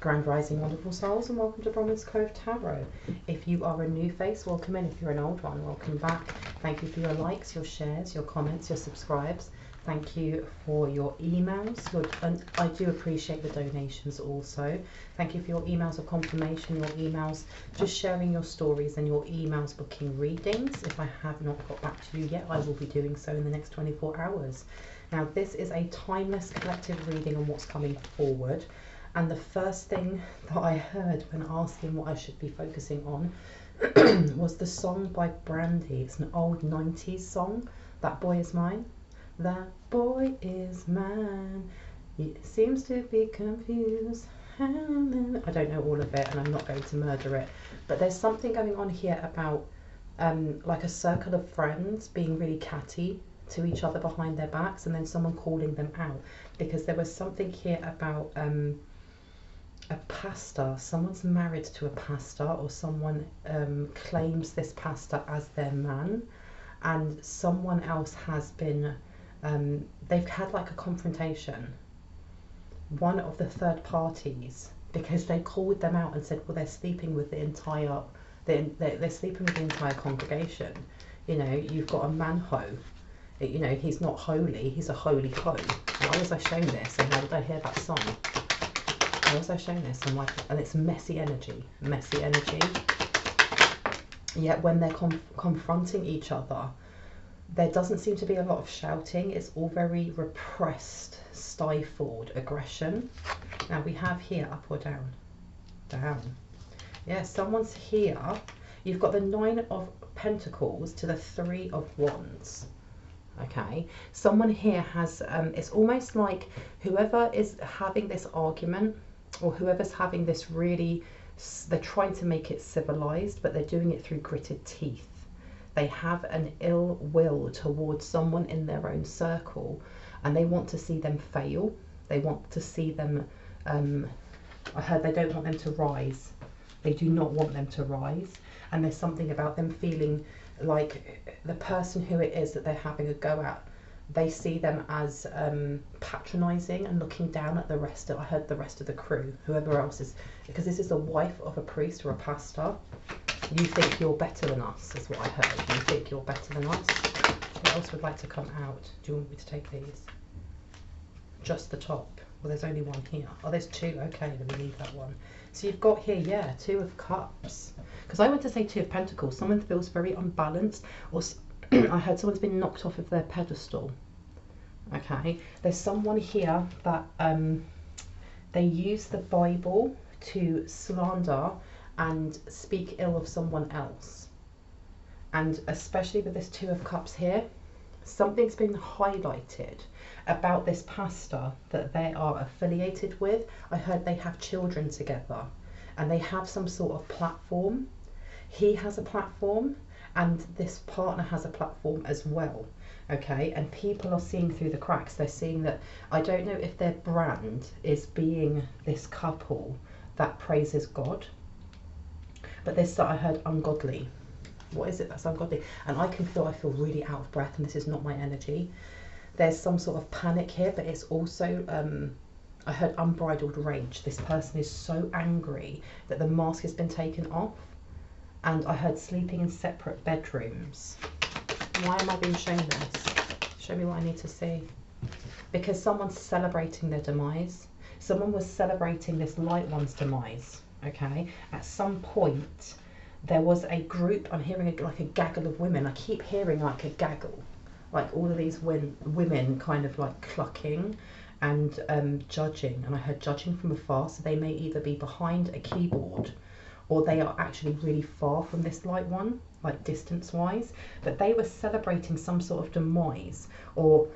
Grand Rising, wonderful souls, and welcome to Bronwen's Cove Tarot. If you are a new face, welcome in. If you're an old one, welcome back. Thank you for your likes, your shares, your comments, your subscribes. Thank you for your emails. And I do appreciate the donations also. Thank you for your emails of confirmation, your emails just sharing your stories, and your emails booking readings. If I have not got back to you yet, I will be doing so in the next 24 hours. Now, this is a timeless collective reading on what's coming forward. And the first thing that I heard when asking what I should be focusing on was the song by Brandy. It's an old 90s song, That Boy Is Mine. That boy is mine. He seems to be confused. I don't know all of it, and I'm not going to murder it. But there's something going on here about like a circle of friends being really catty to each other behind their backs, and then someone calling them out, because there was something here about a pastor. Someone's married to a pastor, or someone claims this pastor as their man, and someone else has been they've had like a confrontation, one of the third parties, because they called them out and said, well, they're sleeping with the entire they're sleeping with the entire congregation. You know, you've got a man-ho. You know, he's not holy, he's a holy ho. Why was I shown this, and how did I hear that song? Why was I shown this? I'm like, and it's messy energy. Yet when they're confronting each other, there doesn't seem to be a lot of shouting. It's all very repressed, stifled aggression. Now we have here up or down? Down. Yeah, someone's here. You've got the 9 of Pentacles to the 3 of Wands. Okay, someone here has, it's almost like whoever is having this argument, or whoever's having this really, they're trying to make it civilized, but they're doing it through gritted teeth. They have an ill will towards someone in their own circle, and they want to see them fail. They want to see them, I heard they don't want them to rise. They do not want them to rise. And there's something about them feeling like the person who it is that they're having a go at, they see them as patronizing and looking down at the rest of, I heard the rest of the crew, whoever else is, because this is the wife of a priest or a pastor. You think you're better than us, is what I heard. You think you're better than us. What else would like to come out? Do you want me to take these? Just the top. Well, there's only one here. Oh, there's 2. Okay, let me leave that one. So you've got here, yeah, 2 of Cups. Because I went to say 2 of Pentacles. Someone feels very unbalanced, or I heard someone's been knocked off of their pedestal. Okay, there's someone here that they use the Bible to slander and speak ill of someone else. And especially with this 2 of Cups here, something's been highlighted about this pastor that they are affiliated with. I heard they have children together, and they have some sort of platform. He has a platform, and this partner has a platform as well. Okay, and people are seeing through the cracks. They're seeing that, I don't know if their brand is being this couple that praises God, but there's, I heard ungodly. What is it that's ungodly? And I feel really out of breath, and this is not my energy. There's some sort of panic here, but it's also, I heard unbridled rage. This person is so angry that the mask has been taken off. And I heard sleeping in separate bedrooms. Why am I being shown this? Show me what I need to see. Because someone's celebrating their demise. Someone was celebrating this light one's demise. Okay, at some point there was a group, I'm hearing like a gaggle of women. I keep hearing like a gaggle, like all of these women kind of like clucking and judging. And I heard judging from afar, so they may either be behind a keyboard, or they are actually really far from this light one, like distance wise, but they were celebrating some sort of demise, or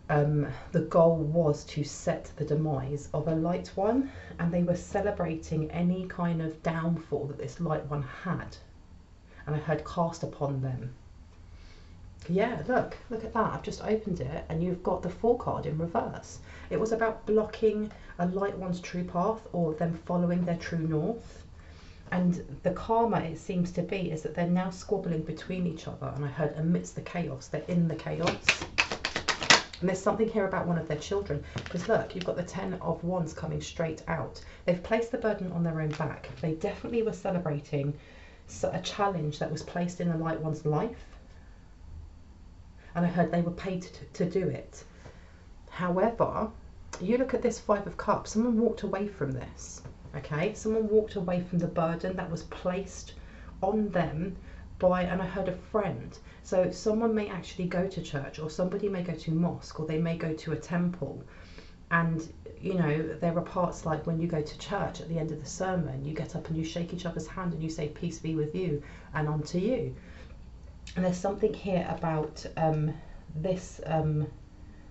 the goal was to set the demise of a light one, and they were celebrating any kind of downfall that this light one had. And I heard cast upon them. Yeah, look at that. I've just opened it, and you've got the 4 card in reverse. It was about blocking a light one's true path, or them following their true north. And the karma, it seems to be, is that they're now squabbling between each other. And I heard amidst the chaos, they're in the chaos. And there's something here about one of their children, because look, you've got the 10 of Wands coming straight out. They've placed the burden on their own back. They definitely were celebrating a challenge that was placed in the light one's life. And I heard they were paid to do it. However, you look at this 5 of Cups, someone walked away from this, okay? Someone walked away from the burden that was placed on them by, and I heard a friend. So someone may actually go to church, or somebody may go to mosque, or they may go to a temple. And, you know, there are parts like when you go to church at the end of the sermon, you get up and you shake each other's hand and you say, peace be with you and unto you. And there's something here about this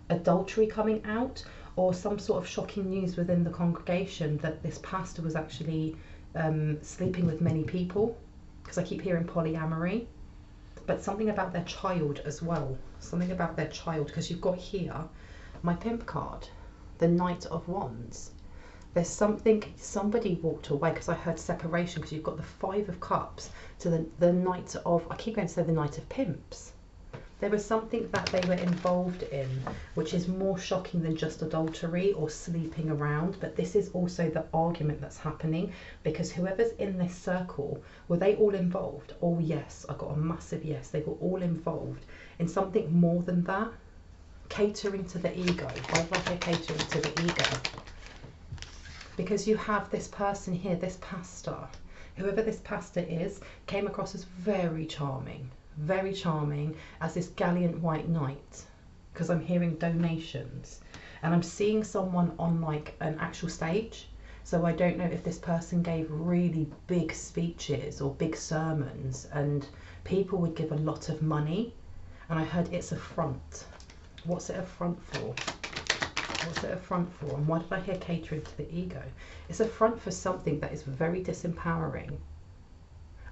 adultery coming out, or some sort of shocking news within the congregation that this pastor was actually sleeping with many people, because I keep hearing polyamory. But something about their child as well, something about their child, because you've got here my pimp card, the Knight of Wands. There's something, somebody walked away, because I heard separation, because you've got the 5 of Cups to the Knight of, I keep going to say the Knight of Pimps. There was something that they were involved in, which is more shocking than just adultery or sleeping around. But this is also the argument that's happening, because whoever's in this circle, were they all involved? Oh yes, I got a massive yes. They were all involved in something more than that. Catering to the ego. Why do I say catering to the ego? Because you have this person here, this pastor. Whoever this pastor is, came across as very charming as this gallant white knight, because I'm hearing donations, and I'm seeing someone on like an actual stage. So I don't know if this person gave really big speeches or big sermons, and people would give a lot of money. And I heard it's a front. What's it a front for? What's it a front for? And why did I hear catering to the ego? It's a front for something that is very disempowering.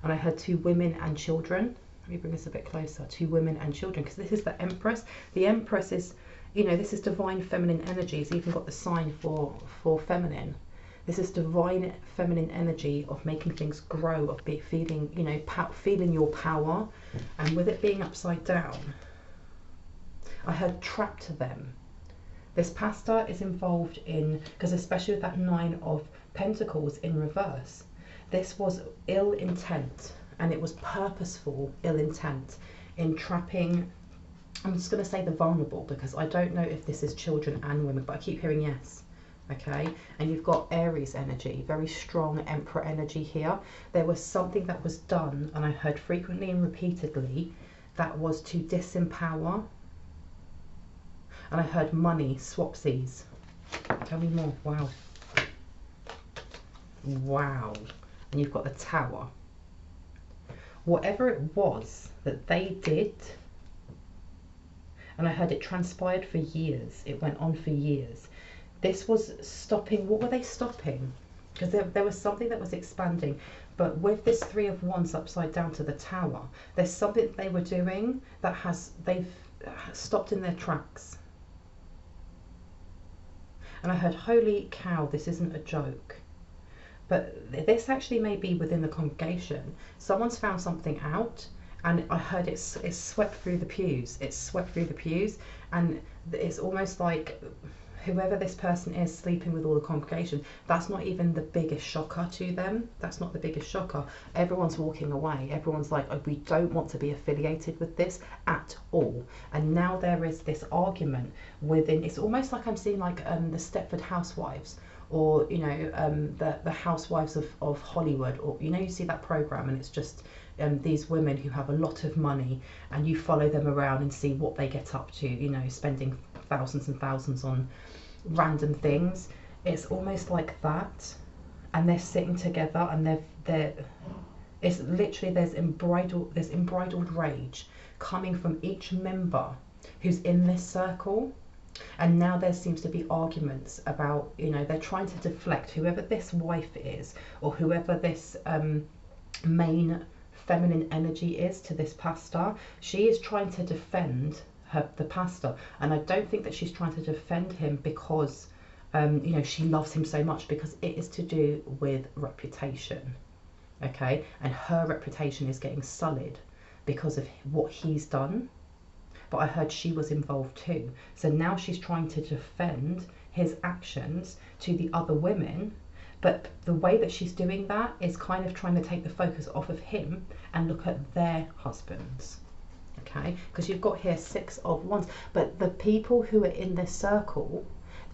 And I heard 2 women and children. Let me bring this a bit closer. 2 women and children, because this is the Empress. The Empress is, you know, this is divine feminine energy. It's even got the sign for feminine. This is divine feminine energy of making things grow, of feeling, you know, feeling your power. And with it being upside down, I heard trapped to them. This pastor is involved in, because especially with that 9 of Pentacles in reverse, this was ill intent. And it was purposeful ill intent in trapping, I'm just going to say the vulnerable, because I don't know if this is children and women, but I keep hearing yes. Okay, and you've got Aries energy, very strong Emperor energy here. There was something that was done, and I heard frequently and repeatedly, that was to disempower. And I heard money, swapsies. Tell me more. Wow. Wow. And you've got the Tower. Whatever it was that they did, and I heard it transpired for years, it went on for years. This was stopping, what were they stopping? Because there was something that was expanding, but with this 3 of Wands upside down to the Tower, there's something they were doing that they've stopped in their tracks. And I heard, holy cow, this isn't a joke. But this actually may be within the congregation. Someone's found something out, and I heard it's swept through the pews. It's swept through the pews, and it's almost like whoever this person is sleeping with all the congregation, that's not even the biggest shocker to them. That's not the biggest shocker. Everyone's walking away. Everyone's like, oh, we don't want to be affiliated with this at all. And now there is this argument within, it's almost like I'm seeing like the Stepford Housewives, or you know, the Housewives of Hollywood, or you know, you see that program, and it's just these women who have a lot of money, and you follow them around and see what they get up to, you know, spending thousands and thousands on random things. It's almost like that, and they're sitting together, and it's literally there's embroiled rage coming from each member who's in this circle. And now there seems to be arguments about, you know, they're trying to deflect whoever this wife is, or whoever this main feminine energy is to this pastor. She is trying to defend the pastor, and I don't think that she's trying to defend him because you know, she loves him so much, because it is to do with reputation. Okay, and her reputation is getting sullied because of what he's done. but I heard she was involved too. So now she's trying to defend his actions to the other women, but the way that she's doing that is kind of trying to take the focus off of him and look at their husbands. Okay, because you've got here 6 of Wands, but the people who are in this circle,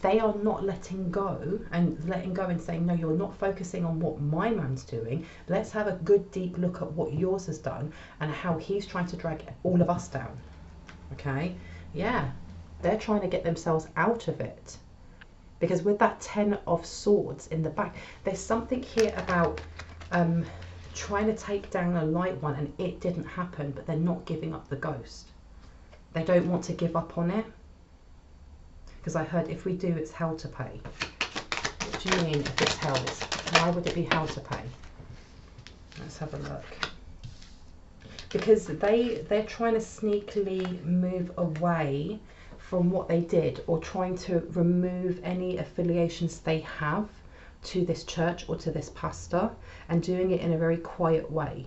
they are not letting go and saying, no, you're not focusing on what my man's doing. Let's have a good deep look at what yours has done and how he's trying to drag all of us down. Okay, yeah, they're trying to get themselves out of it. Because with that 10 of Swords in the back, there's something here about trying to take down a light one, and it didn't happen, but they're not giving up the ghost. They don't want to give up on it. Because I heard if we do, it's hell to pay. What do you mean if it's hell? Why would it be hell to pay? Let's have a look. Because they're trying to sneakily move away from what they did, or trying to remove any affiliations they have to this church or to this pastor, and doing it in a very quiet way.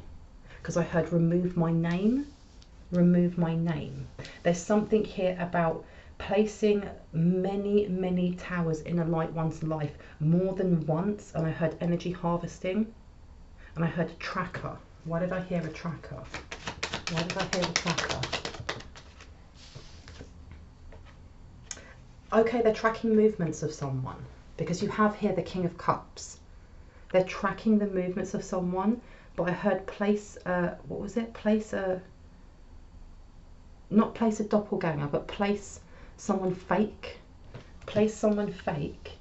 Because I heard remove my name, remove my name. There's something here about placing many towers in a light one's life more than once, and I heard energy harvesting, and I heard a tracker. Why did I hear a tracker? Why did I hear a tracker? Okay, they're tracking movements of someone, because you have here the King of Cups. They're tracking the movements of someone, but I heard place, what was it? Not place a doppelganger, but place someone fake. Place someone fake.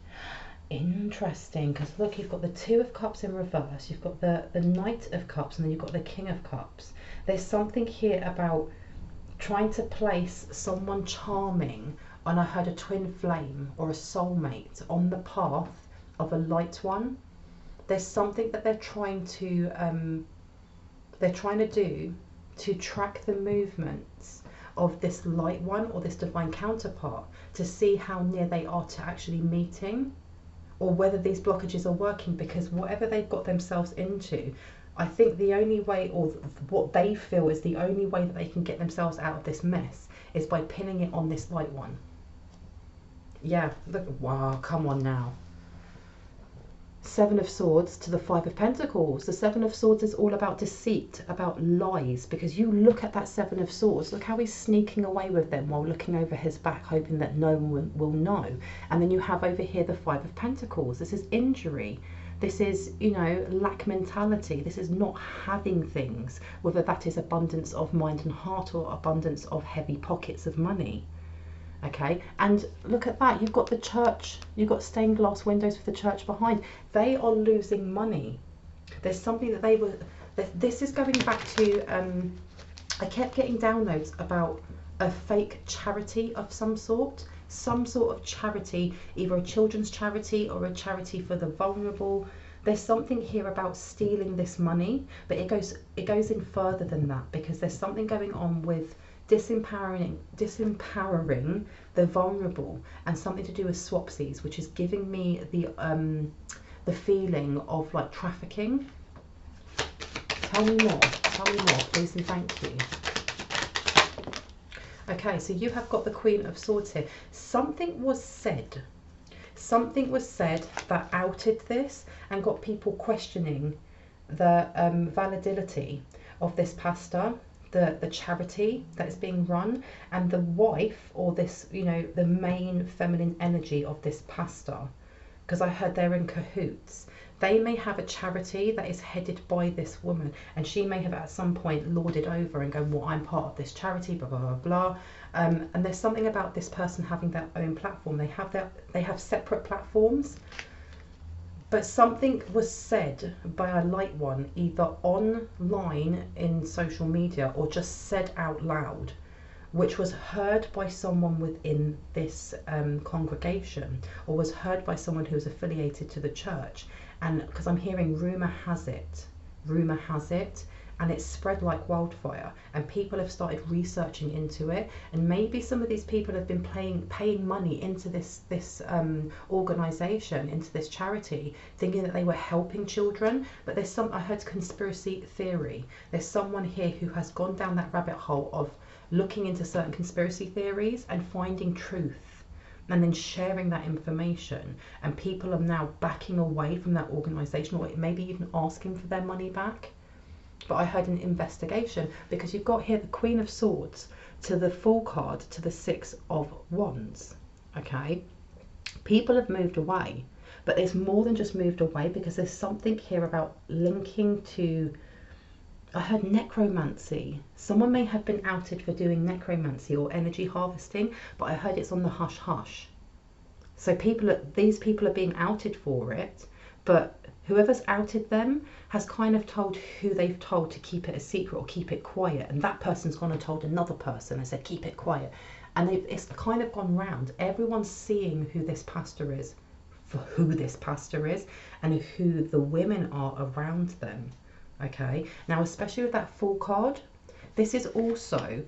Interesting, because look, you've got the 2 of Cups in reverse, you've got the Knight of Cups, and then you've got the King of Cups. There's something here about trying to place someone charming, and I heard a twin flame or a soulmate on the path of a light one. There's something that they're trying to do to track the movements of this light one or this divine counterpart, to see how near they are to actually meeting, or whether these blockages are working. Because whatever they've got themselves into, I think the only way, or what they feel is the only way that they can get themselves out of this mess, is by pinning it on this light one. Yeah, look, wow, come on now. 7 of Swords to the 5 of Pentacles. The 7 of Swords is all about deceit, about lies, because you look at that 7 of Swords, look how he's sneaking away with them while looking over his back, hoping that no one will know. And then you have over here the 5 of Pentacles. This is injury. This is, you know, lack mentality. This is not having things, whether that is abundance of mind and heart or abundance of heavy pockets of money. Okay, and look at that, you've got the church, you've got stained glass windows for the church behind. They are losing money. There's something that they were, this is going back to, I kept getting downloads about a fake charity of some sort of charity, either a children's charity or a charity for the vulnerable. There's something here about stealing this money, but it goes in further than that, because there's something going on with disempowering the vulnerable, and something to do with swapsies, which is giving me the feeling of like trafficking. Tell me more, please and thank you. Okay, so you have got the Queen of Swords here. Something was said that outed this and got people questioning the validity of this pastor, the charity that is being run, and the wife, or this, you know, the main feminine energy of this pastor, because I heard they're in cahoots. They may have a charity that is headed by this woman, and she may have at some point lorded over and go, well, I'm part of this charity, blah blah blah blah. And there's something about this person having their own platform. They have separate platforms. But something was said by a light one, either online in social media or just said out loud, which was heard by someone within this congregation, or was heard by someone who was affiliated to the church. And because I'm hearing rumour has it, and it's spread like wildfire, and people have started researching into it, and maybe some of these people have been paying money into this organisation, into this charity, thinking that they were helping children. But I heard conspiracy theory. There's someone here who has gone down that rabbit hole of looking into certain conspiracy theories and finding truth and then sharing that information, and people are now backing away from that organisation, or maybe even asking for their money back. But I heard an investigation, because you've got here the Queen of Swords to the Fool card to the Six of Wands. Okay, people have moved away, but there's more than just moved away, because there's something here about linking to, I heard necromancy. Someone may have been outed for doing necromancy or energy harvesting, but I heard it's on the hush hush. So these people are being outed for it, but whoever's outed them has kind of told who they've told to keep it a secret or keep it quiet, and that person's gone and told another person and said keep it quiet, and it's kind of gone round. Everyone's seeing who this pastor is, for who this pastor is, and who the women are around them. Okay, now especially with that Fool card, this is also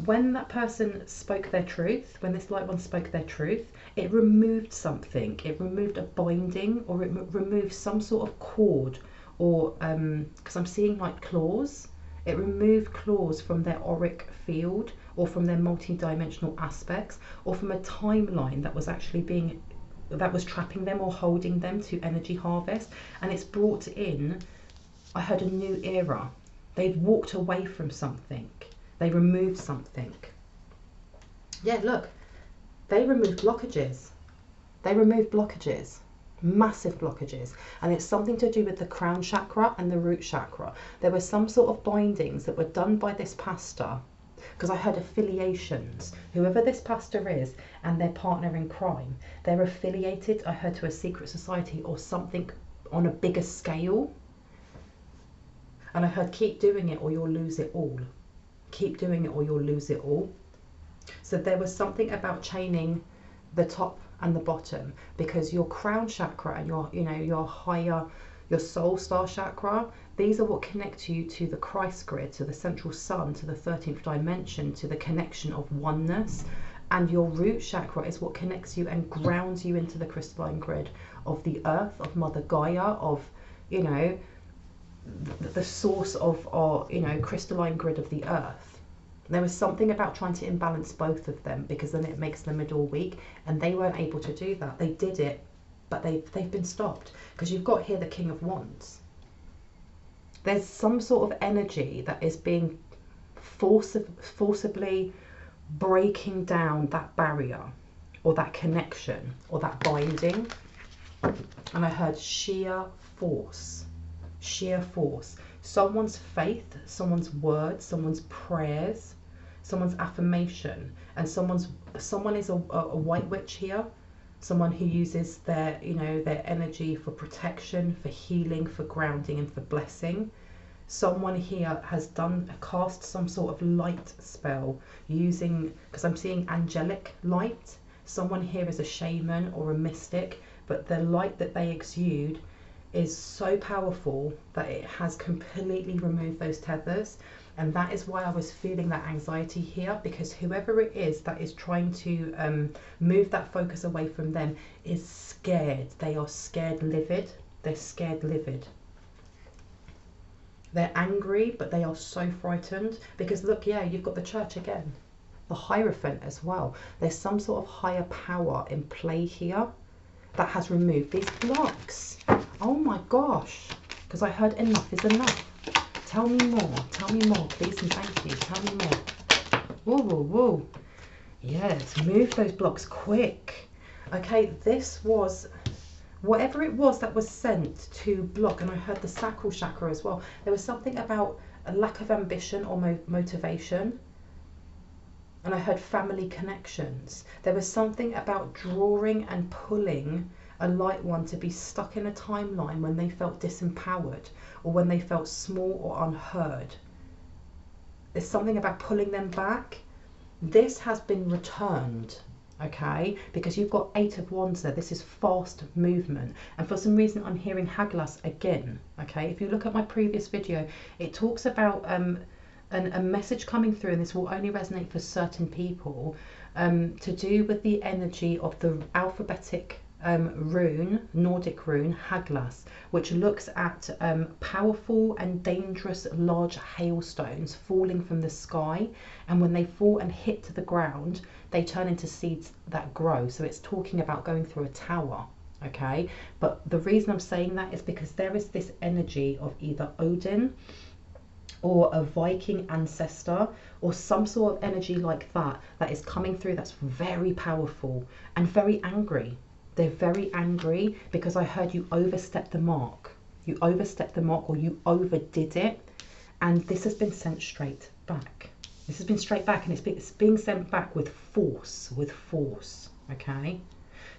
when that person spoke their truth, when this light one spoke their truth, it removed something. It removed a binding, or it removed some sort of cord, or because I'm seeing like claws. It removed claws from their auric field, or from their multi-dimensional aspects, or from a timeline that was actually that was trapping them or holding them to energy harvest, and it's brought in, I heard, a new era. They've walked away from something. They removed something. Yeah, look, they removed blockages. They removed blockages, massive blockages. And it's something to do with the crown chakra and the root chakra. There were some sort of bindings that were done by this pastor, because I heard affiliations. Whoever this pastor is and their partner in crime, they're affiliated, I heard, to a secret society or something on a bigger scale. And I heard, keep doing it or you'll lose it all. Keep doing it or you'll lose it all. So there was something about chaining the top and the bottom, because your crown chakra and your higher, your soul star chakra, these are what connect you to the Christ grid, to the central sun, to the 13th dimension, to the connection of oneness. And your root chakra is what connects you and grounds you into the crystalline grid of the earth, of Mother Gaia, of, the source of our, crystalline grid of the earth. There was something about trying to imbalance both of them, because then it makes the middle weak, and they weren't able to do that. They did it, but they've been stopped, because you've got here the King of Wands. There's some sort of energy that is being forcibly breaking down that barrier, or that connection, or that binding. And I heard sheer force. Sheer force. Someone's faith, someone's words, someone's prayers, someone's affirmation, and someone is a white witch here. Someone who uses their their energy for protection, for healing, for grounding, and for blessing. Someone here has cast some sort of light spell using, because I'm seeing angelic light. Someone here is a shaman or a mystic, but the light that they exude is so powerful that it has completely removed those tethers. And that is why I was feeling that anxiety here, because whoever it is that is trying to move that focus away from them is scared. They are scared livid. They're scared livid. They're angry, but they are so frightened, because look, yeah, you've got the church again, the Hierophant as well. There's some sort of higher power in play here that has removed these blocks. Oh my gosh, because I heard enough is enough. Tell me more, please and thank you. Tell me more. Whoa, whoa, whoa. Yes, move those blocks quick. Okay, this was, whatever it was that was sent to block, and I heard the sacral chakra as well. There was something about a lack of ambition or motivation. And I heard family connections. There was something about drawing and pulling a light one to be stuck in a timeline when they felt disempowered, or when they felt small or unheard. There's something about pulling them back. This has been returned, okay? Because you've got 8 of Wands there. This is fast movement. And for some reason I'm hearing Haglas again, okay? If you look at my previous video, it talks about a message coming through, and this will only resonate for certain people, to do with the energy of the alphabetic rune, Nordic rune, Haglas, which looks at powerful and dangerous large hailstones falling from the sky, and when they fall and hit to the ground, they turn into seeds that grow. So it's talking about going through a tower. Okay, but the reason I'm saying that is because there is this energy of either Odin or a Viking ancestor or some sort of energy like that that is coming through, that's very powerful and very angry. They're very angry because I heard you overstepped the mark. You overstepped the mark, or you overdid it, and this has been sent straight back. This has been straight back, and it's being sent back with force, okay?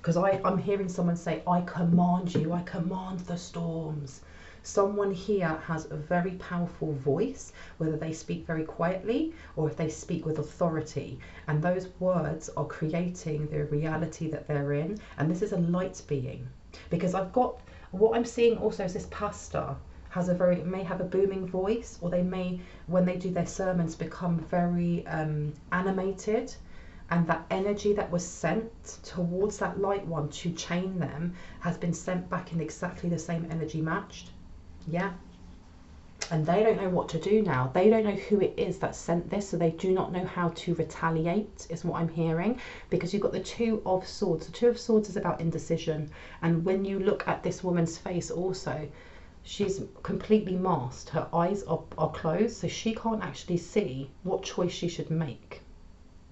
Because I'm hearing someone say, I command you, I command the storms. Someone here has a very powerful voice, whether they speak very quietly or if they speak with authority, and those words are creating the reality that they're in. And this is a light being, because I've got, what I'm seeing also is this pastor has may have a booming voice, or they may, when they do their sermons, become very animated. And that energy that was sent towards that light one to chain them has been sent back in exactly the same energy matched. Yeah. And they don't know what to do now. They don't know who it is that sent this, so they do not know how to retaliate, is what I'm hearing. Because you've got the Two of Swords. The Two of Swords is about indecision. And when you look at this woman's face also, she's completely masked. Her eyes are closed, so she can't actually see what choice she should make.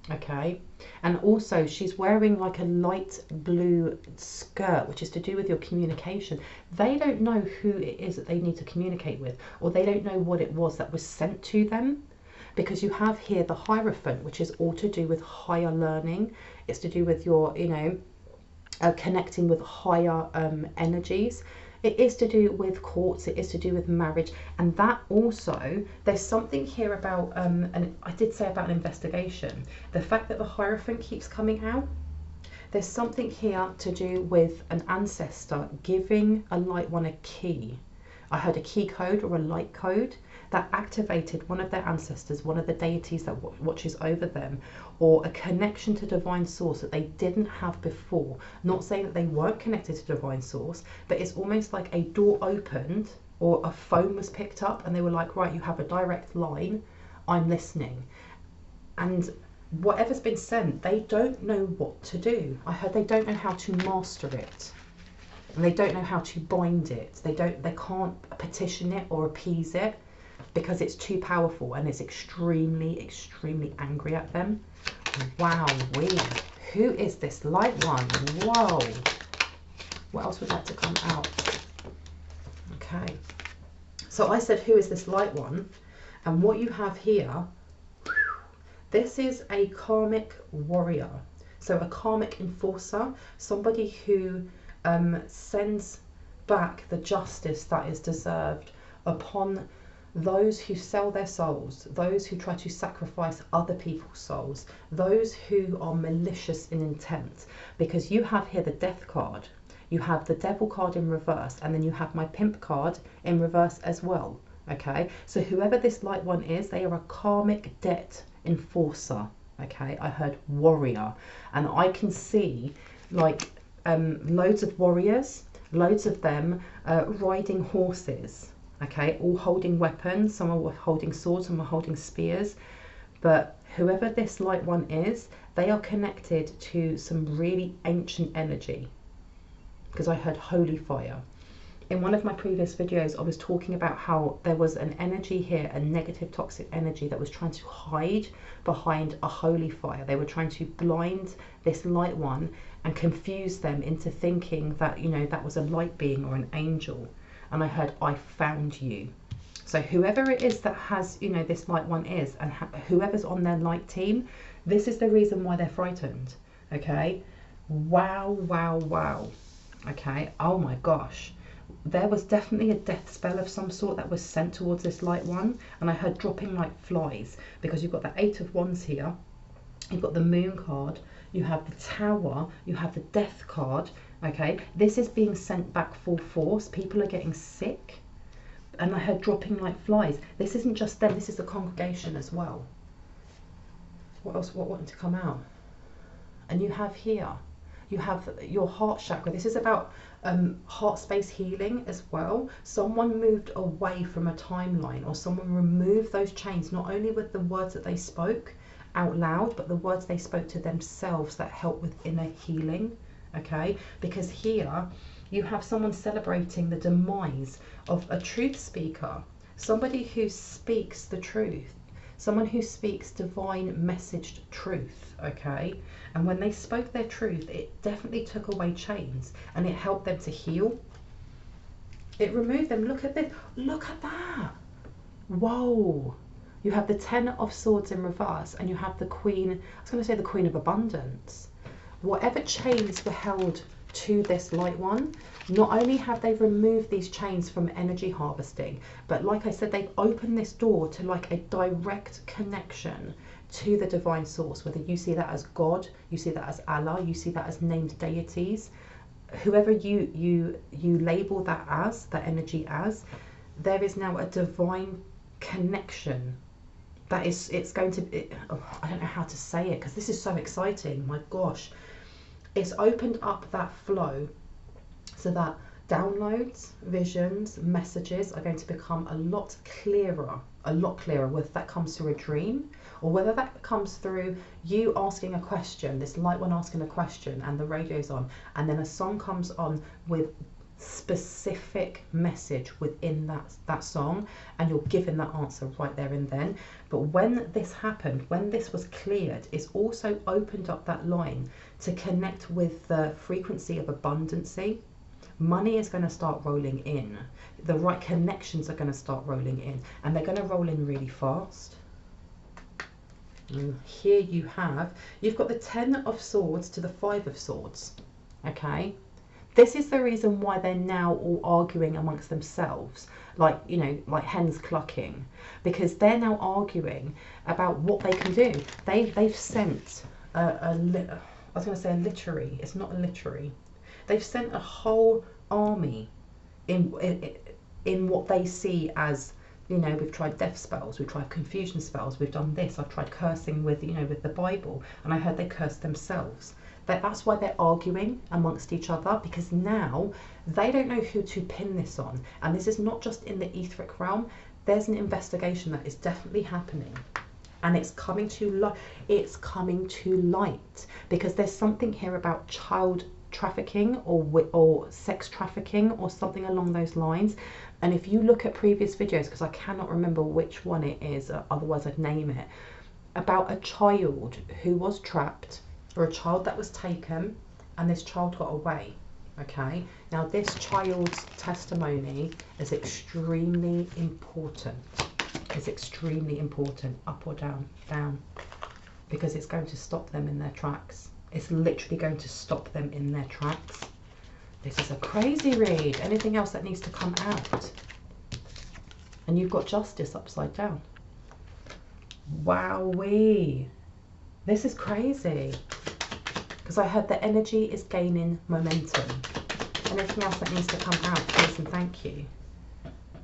Okay, and also she's wearing like a light blue skirt, which is to do with your communication. They don't know who it is that they need to communicate with, or they don't know what it was that was sent to them, because you have here the Hierophant, which is all to do with higher learning. It's to do with your, you know, connecting with higher energies. It is to do with courts, it is to do with marriage, and that also, there's something here about, and I did say about an investigation, the fact that the Hierophant keeps coming out, there's something here to do with an ancestor giving a light one a key. I heard a key code or a light code that activated one of their ancestors, one of the deities that watches over them, or a connection to divine source that they didn't have before. Not saying that they weren't connected to divine source, but it's almost like a door opened or a phone was picked up and they were like, right, you have a direct line, I'm listening. And whatever's been sent, they don't know what to do. I heard they don't know how to master it. And they don't know how to bind it. They can't petition it or appease it, because it's too powerful and it's extremely, extremely angry at them. Wowee. Who is this light one? Whoa. What else would like to come out? Okay. So I said, who is this light one? And what you have here, this is a karmic warrior. So a karmic enforcer, somebody who sends back the justice that is deserved upon those who sell their souls, those who try to sacrifice other people's souls, those who are malicious in intent. Because you have here the Death card, you have the Devil card in reverse, and then you have my Pimp card in reverse as well. Okay, so whoever this light one is, they are a karmic debt enforcer. Okay, I heard warrior, and I can see like loads of warriors, loads of them riding horses. Okay, all holding weapons. Some are holding swords, some are holding spears. But whoever this light one is, they are connected to some really ancient energy. Because I heard holy fire. In one of my previous videos, I was talking about how there was an energy here, a negative toxic energy that was trying to hide behind a holy fire. They were trying to blind this light one and confuse them into thinking that, you know, that was a light being or an angel. And I heard, I found you. So whoever it is that has, you know, this light one is, and whoever's on their light team, this is the reason why they're frightened. Okay. Wow, wow, wow. Okay. Oh my gosh. There was definitely a death spell of some sort that was sent towards this light one. And I heard dropping like flies, because you've got the 8 of Wands here. You've got the Moon card. You have the Tower. You have the Death card. Okay, this is being sent back full force. People are getting sick, and I heard dropping like flies. This isn't just them, this is the congregation as well. What else? What wanted to come out? And you have here You have your heart chakra. This is about heart space healing as well. Someone moved away from a timeline, or someone removed those chains, not only with the words that they spoke out loud, but the words they spoke to themselves that help with inner healing. Okay, because here you have someone celebrating the demise of a truth speaker, somebody who speaks the truth, someone who speaks divine messaged truth. Okay, and when they spoke their truth, it definitely took away chains and it helped them to heal. It removed them. Look at this, look at that. Whoa. You have the 10 of Swords in reverse, and you have the Queen, I was going to say the Queen of Abundance. Whatever chains were held to this light one, not only have they removed these chains from energy harvesting, but like I said, they've opened this door to like a direct connection to the divine source, whether you see that as God, you see that as Allah, you see that as named deities, whoever you label that as, that energy as, there is now a divine connection. That is, it's going to be, I don't know how to say it because this is so exciting, my gosh. It's opened up that flow so that downloads, visions, messages are going to become a lot clearer, whether that comes through a dream or whether that comes through you asking a question, this light one asking a question and the radio's on, and then a song comes on with specific message within that song, and you're given that answer right there and then. But when this happened, when this was cleared, it's also opened up that line to connect with the frequency of abundancy. Money is going to start rolling in, the right connections are going to start rolling in, and they're going to roll in really fast. And here you've got the 10 of Swords to the 5 of Swords. Okay, this is the reason why they're now all arguing amongst themselves, like, you know, like hens clucking, because they're now arguing about what they can do. They've sent I was going to say a literary. It's not a literary. They've sent a whole army in what they see as, you know, we've tried death spells, we've tried confusion spells, we've done this. I've tried cursing with, you know, with the Bible, and I heard they cursed themselves. That's why they're arguing amongst each other, because now they don't know who to pin this on. And this is not just in the etheric realm. There's an investigation that is definitely happening, and it's coming to light because there's something here about child trafficking or sex trafficking or something along those lines. And if you look at previous videos, because I cannot remember which one it is, otherwise I'd name it, about a child who was trapped, or a child that was taken, and this child got away. Okay, now this child's testimony is extremely important. It's extremely important, up or down, down, because it's going to stop them in their tracks. It's literally going to stop them in their tracks. This is a crazy read. Anything else that needs to come out? And you've got Justice upside down. Wowee. This is crazy. Because I heard the energy is gaining momentum. Anything else that needs to come out, please and thank you.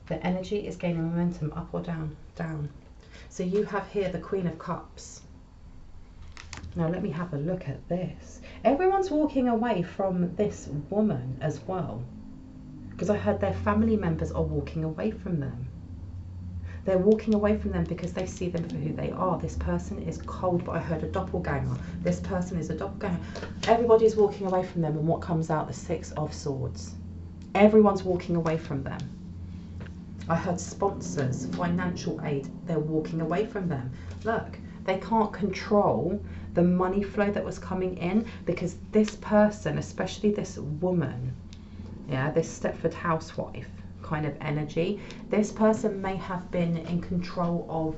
The energy is gaining momentum, up or down, down. So you have here the Queen of Cups. Now let me have a look at this. Everyone's walking away from this woman as well, because I heard their family members are walking away from them. They're walking away from them because they see them for who they are. This person is cold, but I heard a doppelganger. This person is a doppelganger. Everybody's walking away from them, and what comes out? The 6 of Swords. Everyone's walking away from them. I heard sponsors, financial aid. They're walking away from them. Look, they can't control the money flow that was coming in, because this person, especially this woman, yeah, this Stepford housewife kind of energy, this person may have been in control of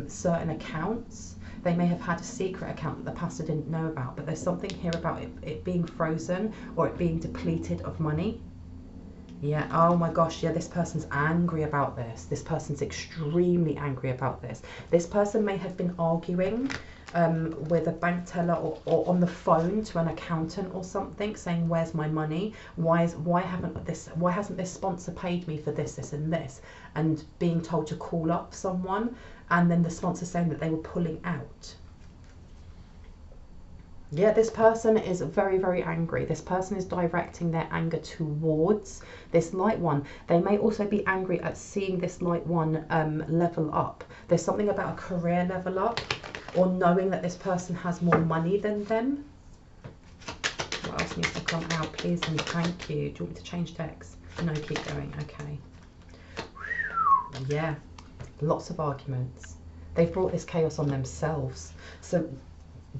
certain accounts. They may have had a secret account that the pastor didn't know about, but there's something here about it being frozen or it being depleted of money. Yeah, oh my gosh, yeah, this person's angry about this. This person's extremely angry about this. This person may have been arguing with a bank teller or on the phone to an accountant or something, saying, where's my money? Why hasn't this sponsor paid me for this, this and this? And being told to call up someone, and then the sponsor saying that they were pulling out. Yeah, this person is very, very angry. This person is directing their anger towards this light one. They may also be angry at seeing this light one level up. There's something about a career level up, or knowing that this person has more money than them. What else needs to come out, please and thank you? Do you want me to change decks? No, keep going. Okay. Yeah, lots of arguments. They've brought this chaos on themselves. So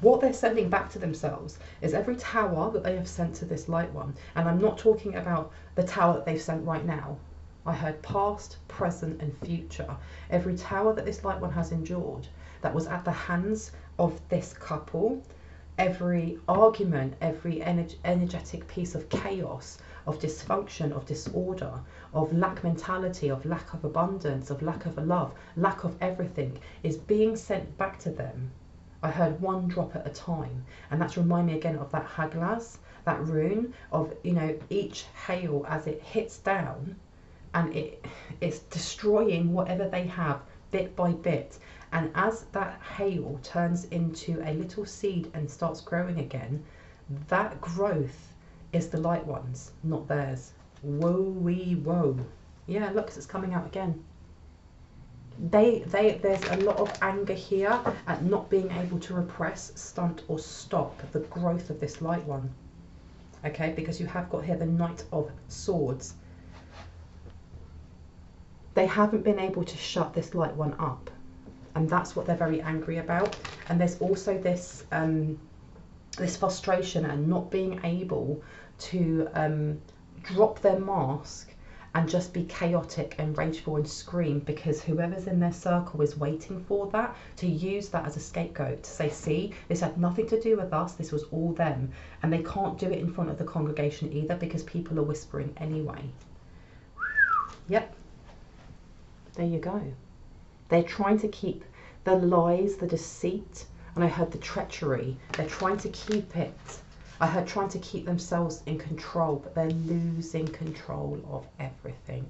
what they're sending back to themselves is every tower that they have sent to this light one. And I'm not talking about the tower that they've sent right now. I heard past, present and future. Every tower that this light one has endured that was at the hands of this couple, every argument, every energetic piece of chaos, of dysfunction, of disorder, of lack mentality, of lack of abundance, of lack of love, lack of everything is being sent back to them. I heard one drop at a time, and that's remind me again of that Haglas, that rune of, you know, each hail as it hits down and it's destroying whatever they have bit by bit. And as that hail turns into a little seed and starts growing again, that growth is the light ones, not theirs. Whoa-wee whoa. Yeah, look, it's coming out again. There's a lot of anger here at not being able to repress, stunt or stop the growth of this light one. Okay, because you have got here the Knight of Swords. They haven't been able to shut this light one up. And that's what they're very angry about. And there's also this this frustration and not being able to drop their mask and just be chaotic and rageful and scream, because whoever's in their circle is waiting for that, to use that as a scapegoat, to say, see, this had nothing to do with us, this was all them. And they can't do it in front of the congregation either, because people are whispering anyway. Yep, there you go. They're trying to keep the lies, the deceit, and I heard the treachery. They're trying to keep it. I heard trying to keep themselves in control, but they're losing control of everything.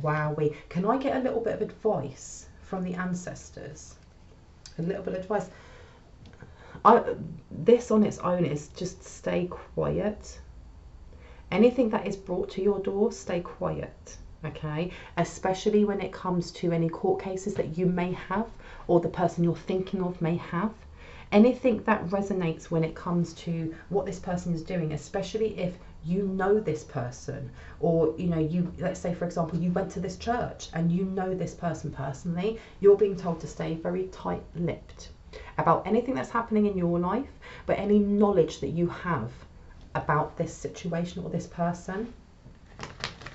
Wowee. Can I get a little bit of advice from the ancestors? A little bit of advice. This on its own is just stay quiet. Anything that is brought to your door, stay quiet. Okay, especially when it comes to any court cases that you may have, or the person you're thinking of may have. Anything that resonates when it comes to what this person is doing, especially if you know this person, or you know, you, let's say for example, you went to this church and you know this person personally, you're being told to stay very tight-lipped about anything that's happening in your life, but any knowledge that you have about this situation or this person.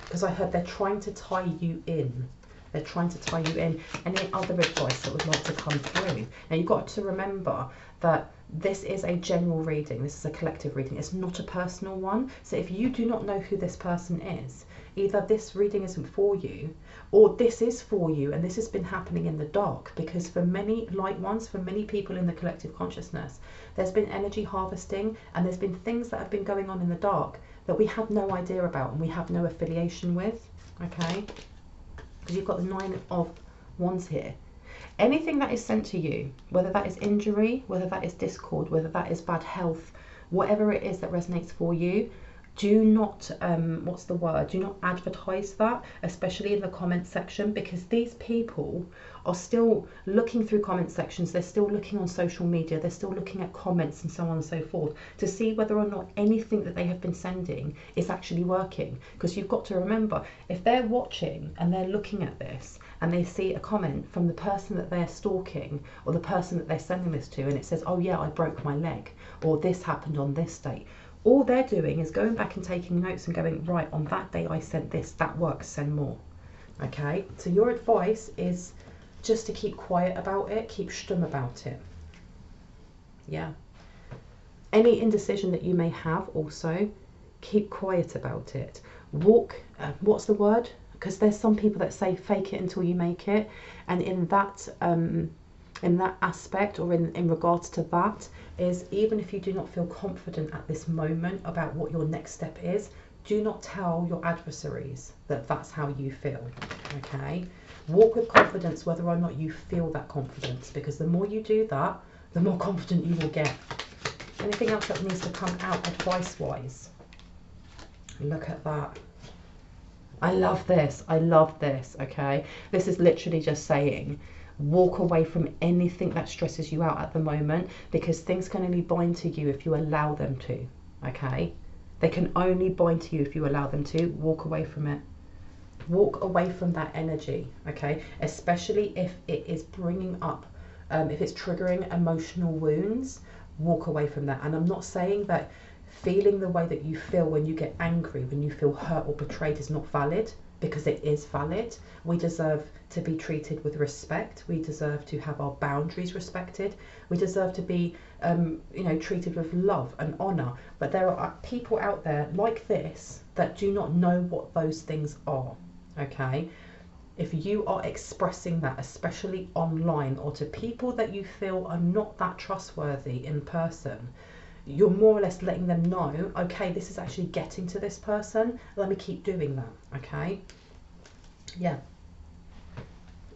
Because I heard they're trying to tie you in. They're trying to tie you in. Any other advice that would like to come through? Now you've got to remember that this is a general reading. This is a collective reading. It's not a personal one. So if you do not know who this person is, either this reading isn't for you, or this is for you and this has been happening in the dark. Because for many light ones, for many people in the collective consciousness, there's been energy harvesting and there's been things that have been going on in the dark that we have no idea about and we have no affiliation with, okay? Because you've got the 9 of Wands here. Anything that is sent to you, whether that is injury, whether that is discord, whether that is bad health, whatever it is that resonates for you, do not, what's the word? Do not advertise that, especially in the comment section, because these people are still looking through comment sections. They're still looking on social media. They're still looking at comments and so on and so forth to see whether or not anything that they have been sending is actually working. Because you've got to remember, if they're watching and they're looking at this and they see a comment from the person that they're stalking or the person that they're sending this to, and it says, oh yeah, I broke my leg, or this happened on this date, all they're doing is going back and taking notes and going, right, on that day I sent this, that works, send more. Okay, so your advice is just to keep quiet about it, keep stum about it. Yeah. Any indecision that you may have also, keep quiet about it. Walk, what's the word? Because there's some people that say fake it until you make it. And in that aspect, or in regards to that, is even if you do not feel confident at this moment about what your next step is, do not tell your adversaries that that's how you feel, okay? Walk with confidence whether or not you feel that confidence, because the more you do that, the more confident you will get. Anything else that needs to come out advice-wise? Look at that. I love this. I love this, okay? This is literally just saying, walk away from anything that stresses you out at the moment, because things can only bind to you if you allow them to, okay? They can only bind to you if you allow them to. Walk away from it. Walk away from that energy, okay? Especially if it is bringing up, if it's triggering emotional wounds, walk away from that. And I'm not saying that feeling the way that you feel when you get angry, when you feel hurt or betrayed is not valid, because it is valid. We deserve to be treated with respect. We deserve to have our boundaries respected. We deserve to be, you know, treated with love and honour. But there are people out there like this that do not know what those things are, okay? If you are expressing that, especially online or to people that you feel are not that trustworthy in person, you're more or less letting them know, okay, this is actually getting to this person, let me keep doing that, okay? Yeah.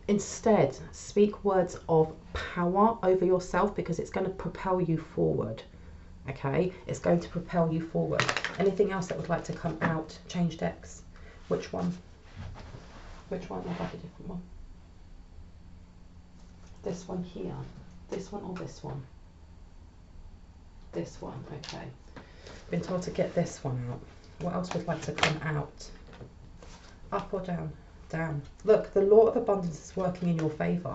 Instead, speak words of power over yourself, because it's going to propel you forward, okay? It's going to propel you forward. Anything else that would like to come out? Change decks. Which one? Which one? I'd like a different one. This one here. This one or this one? This one, okay. Been told to get this one out. What else would like to come out? Up or down? Down. Look, the law of abundance is working in your favour.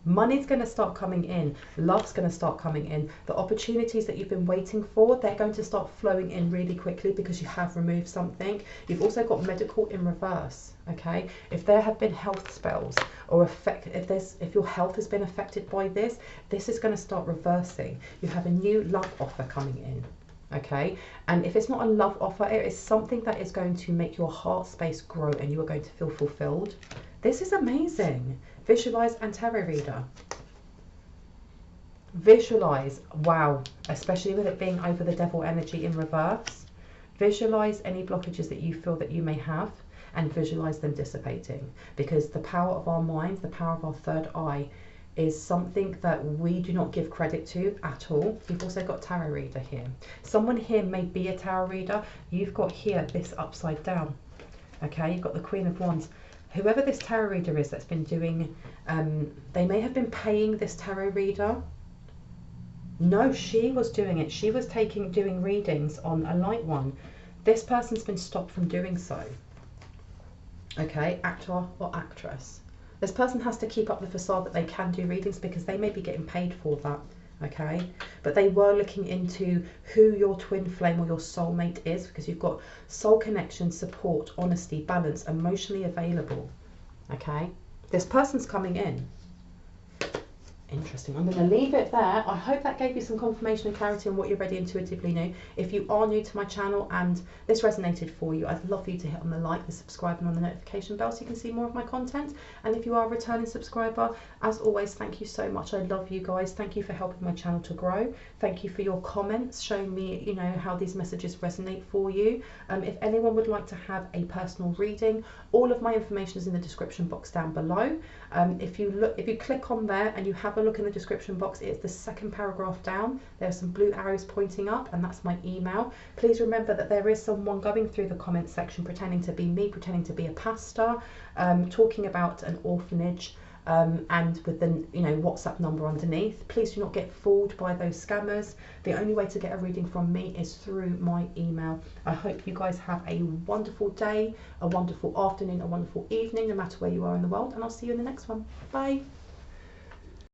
Money's going to start coming in. Love's going to start coming in. The opportunities that you've been waiting for, they're going to start flowing in really quickly because you have removed something. You've also got medical in reverse, okay? If there have been health spells or if your health has been affected by this, this is going to start reversing. You have a new love offer coming in, okay? And if it's not a love offer, it is something that is going to make your heart space grow and you are going to feel fulfilled. This is amazing. Visualize and tarot reader. Visualize, wow, especially with it being over the devil energy in reverse. Visualize any blockages that you feel that you may have and visualize them dissipating, because the power of our minds, the power of our third eye is something that we do not give credit to at all. You've also got tarot reader here. Someone here may be a tarot reader. You've got here this upside down, okay? You've got the Queen of Wands. Whoever this tarot reader is that's been doing, they may have been paying this tarot reader. No, she was doing it. She was doing readings on a light one. This person's been stopped from doing so. Okay, actor or actress. This person has to keep up the facade that they can do readings because they may be getting paid for that. Okay, but they were looking into who your twin flame or your soulmate is, because you've got soul connection, support, honesty, balance, emotionally available. Okay, this person's coming in. Interesting. I'm going to leave it there. I hope that gave you some confirmation and clarity on what you already intuitively knew. If you are new to my channel and this resonated for you, I'd love for you to hit on the like, the subscribe and on the notification bell so you can see more of my content. And if you are a returning subscriber, as always, thank you so much. I love you guys. Thank you for helping my channel to grow. Thank you for your comments, showing me, you know, how these messages resonate for you. If anyone would like to have a personal reading, all of my information is in the description box down below. If you click on there and you have a look in the description box, it's the second paragraph down. There are some blue arrows pointing up, and that's my email. Please remember that there is someone going through the comments section pretending to be me, pretending to be a pastor, talking about an orphanage, and with the WhatsApp number underneath. Please do not get fooled by those scammers. The only way to get a reading from me is through my email. I hope you guys have a wonderful day, a wonderful afternoon, a wonderful evening, no matter where you are in the world, and I'll see you in the next one. Bye.